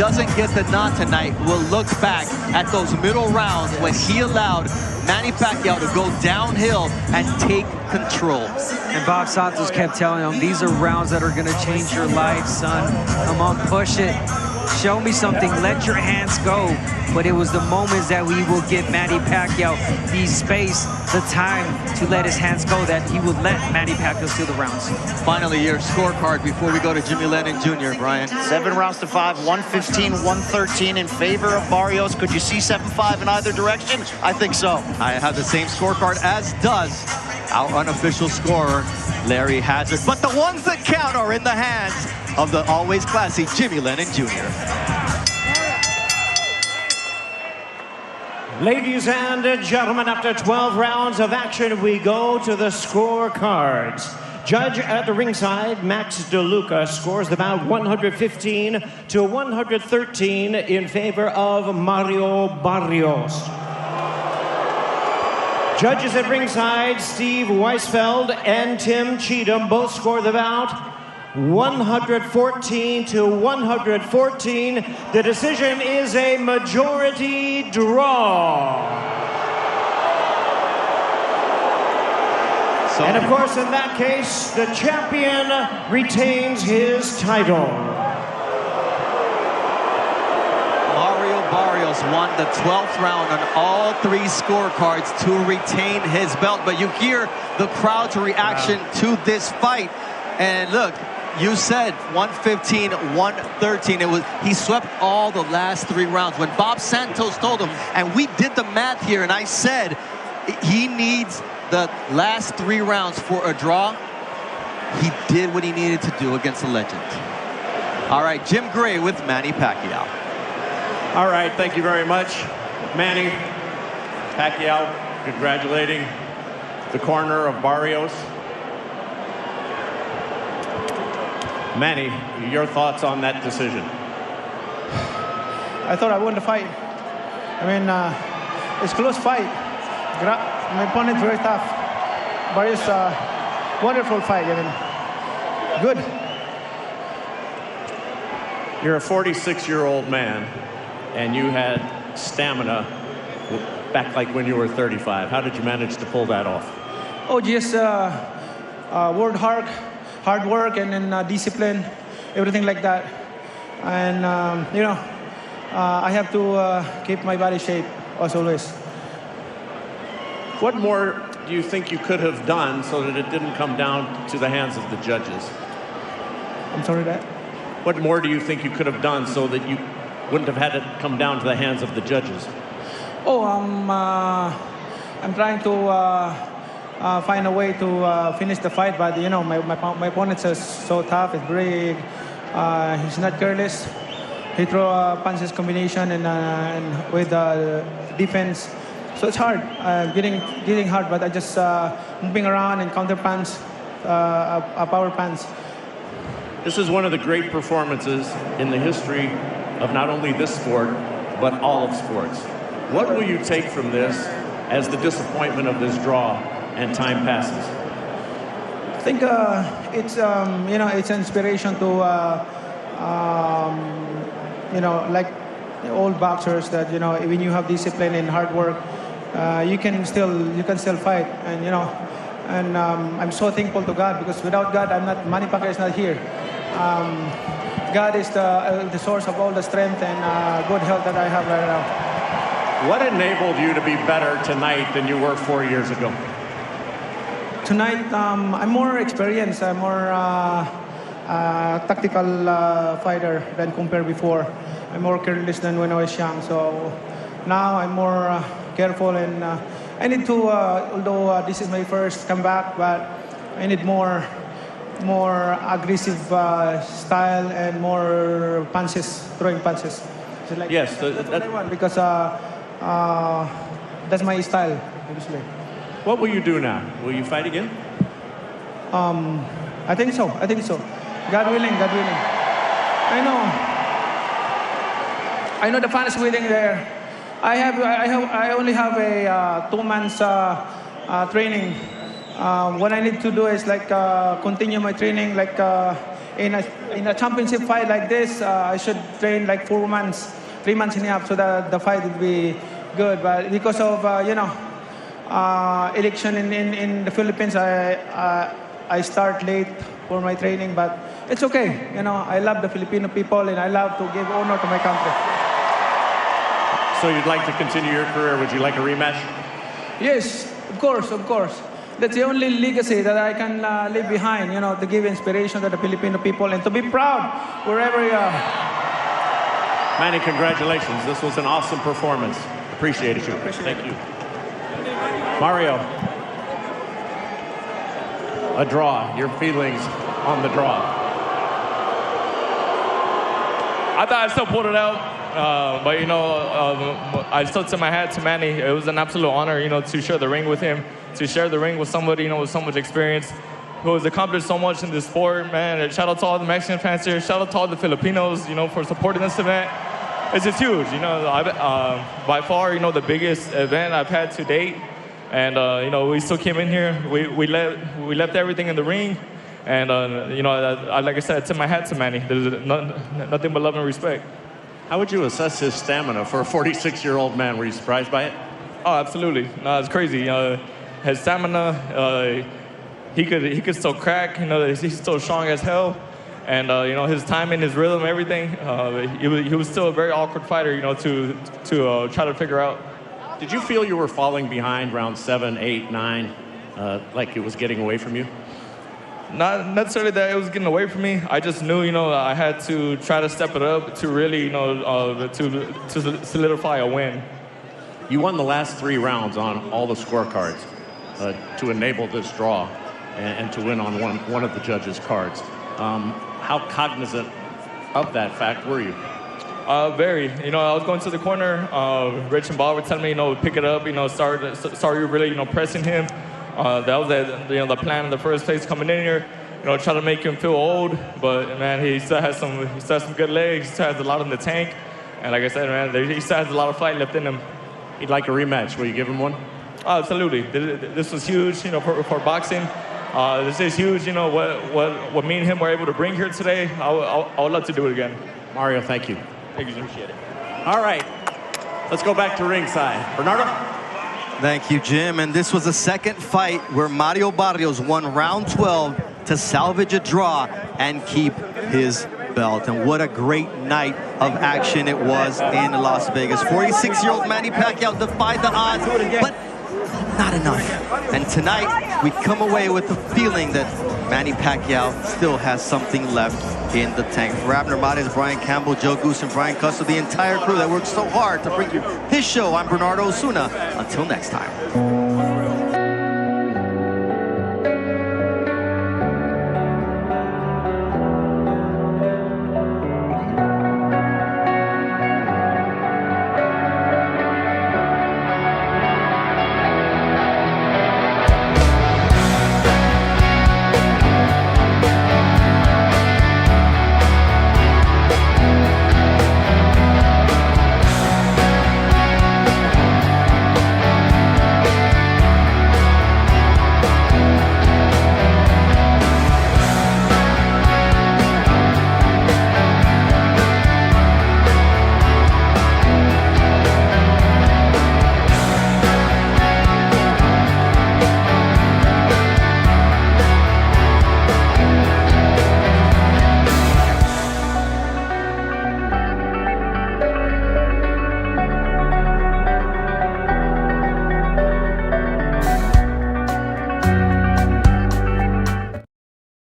doesn't get the nod tonight, we'll look back at those middle rounds when he allowed Manny Pacquiao to go downhill and take control. And Bob Santos kept telling him, these are rounds that are gonna change your life, son. Come on, push it. Show me something, let your hands go. But it was the moments that we will give Manny Pacquiao the space, the time to let his hands go, that he would let Manny Pacquiao steal the rounds. Finally, your scorecard before we go to Jimmy Lennon Jr., Brian. 7 rounds to 5, 115, 113 in favor of Barrios. Could you see 7-5 in either direction? I think so. I have the same scorecard, as does our unofficial scorer, Larry Hazard. But the ones that count are in the hands of the always classy Jimmy Lennon Jr. Ladies and gentlemen, after 12 rounds of action, we go to the scorecards. Judge at the ringside, Max DeLuca, scores the bout 115 to 113 in favor of Mario Barrios. Judges at ringside, Steve Weisfeld and Tim Cheatham, both score the bout 114 to 114. The decision is a majority draw. And of course, in that case, the champion retains his title. Mario Barrios won the 12th round on all 3 scorecards to retain his belt. But you hear the crowd's reaction to this fight. And look, you said 115, 113. He swept all the last 3 rounds. When Bob Santos told him, and we did the math here, and I said he needs the last 3 rounds for a draw, he did what he needed to do against a legend. All right, Jim Gray with Manny Pacquiao. All right, thank you very much. Manny Pacquiao congratulating the corner of Barrios. Manny, your thoughts on that decision? I thought I won the fight. I mean, it's a close fight. My opponent's very tough. Barrios, wonderful fight. I mean, good. You're a 46-year-old man, and you had stamina back like when you were 35. How did you manage to pull that off? Oh, just work hard work, and then discipline, everything like that. And you know, I have to keep my body shape as always. What more do you think you could have done so that it didn't come down to the hands of the judges? I'm sorry, that? What more do you think you could have done so that you wouldn't have had it come down to the hands of the judges? Oh, I'm trying to find a way to finish the fight, but you know, my opponent is so tough, it's big, he's not careless. He throw punches combination and with defense, so it's hard, getting hard, but I just moving around and counter punch, a power punch. This is one of the great performances in the history of not only this sport, but all of sports. What will you take from this as the disappointment of this draw and time passes? I think it's you know, it's an inspiration to you know, like old boxers, that you know, when you have discipline and hard work, you can still fight. And you know, and I'm so thankful to God, because without God, Manny Pacquiao is not here. God is the source of all the strength and good health that I have right now. What enabled you to be better tonight than you were 4 years ago? Tonight, I'm more experienced. I'm more tactical fighter than compared before. I'm more careless than when I was young. So now I'm more careful, and I need to, although this is my first comeback, but I need more aggressive style and more punches, throwing punches. So like, yes, that's what I want, because that's my style, obviously. What will you do now? Will you fight again? I think so. God willing. I know the fan is waiting there. I only have a 2 months training. What I need to do is like continue my training, like in a championship fight like this, I should train like 4 months, 3 months and a half, so that the fight would be good. But because of election in the Philippines, I start late for my training, but it's okay. I love the Filipino people, and I love to give honor to my country. So you'd like to continue your career? Would you like a rematch? Yes, of course. That's the only legacy that I can leave behind, to give inspiration to the Filipino people and to be proud wherever you are. Manny, congratulations. This was an awesome performance. Appreciate you. Thank you. Mario, a draw. Your feelings on the draw? I thought I still pulled it out. But I still tip my hat to Manny. It was an absolute honor, to share the ring with him, to share the ring with somebody, with so much experience, who has accomplished so much in this sport, man. And shout out to all the Mexican fans here. Shout out to all the Filipinos, for supporting this event. It's just huge, by far, the biggest event I've had to date. And we still came in here. We left everything in the ring. And like I said, I tip my hat to Manny. There's nothing but love and respect. How would you assess his stamina for a 46-year-old man? Were you surprised by it? Oh, absolutely. No, it's crazy. His stamina, he could still crack. He's still strong as hell. And his timing, his rhythm, everything. He was still a very awkward fighter. To try to figure out. Did you feel you were falling behind round 7, 8, 9, like it was getting away from you? Not necessarily that it was getting away from me. I just knew, I had to try to step it up to really, to solidify a win. You won the last 3 rounds on all the scorecards to enable this draw and to win on one of the judges' cards. How cognizant of that fact were you? Very. I was going to the corner. Rich and Bob were telling me, pick it up. Start really, pressing him. That was the plan in the first place coming in here. Try to make him feel old, but man, he still has some good legs. He still has a lot in the tank, and like I said, man, he still has a lot of fight left in him. He'd like a rematch. Will you give him one? Absolutely. This was huge, for boxing. This is huge. What me and him were able to bring here today. I would love to do it again. Mario, thank you. Thank you. Appreciate it. All right, let's go back to ringside. Bernardo. Thank you, Jim. And this was the second fight where Mario Barrios won round 12 to salvage a draw and keep his belt. And what a great night of action it was in Las Vegas. 46-year-old Manny Pacquiao defied the odds, but not enough. And tonight, we come away with the feeling that Manny Pacquiao still has something left in the tank. For Abner Mares, Brian Campbell, Joe Goose, and Brian Custer, the entire crew that worked so hard to bring you this show, I'm Bernardo Osuna. Until next time.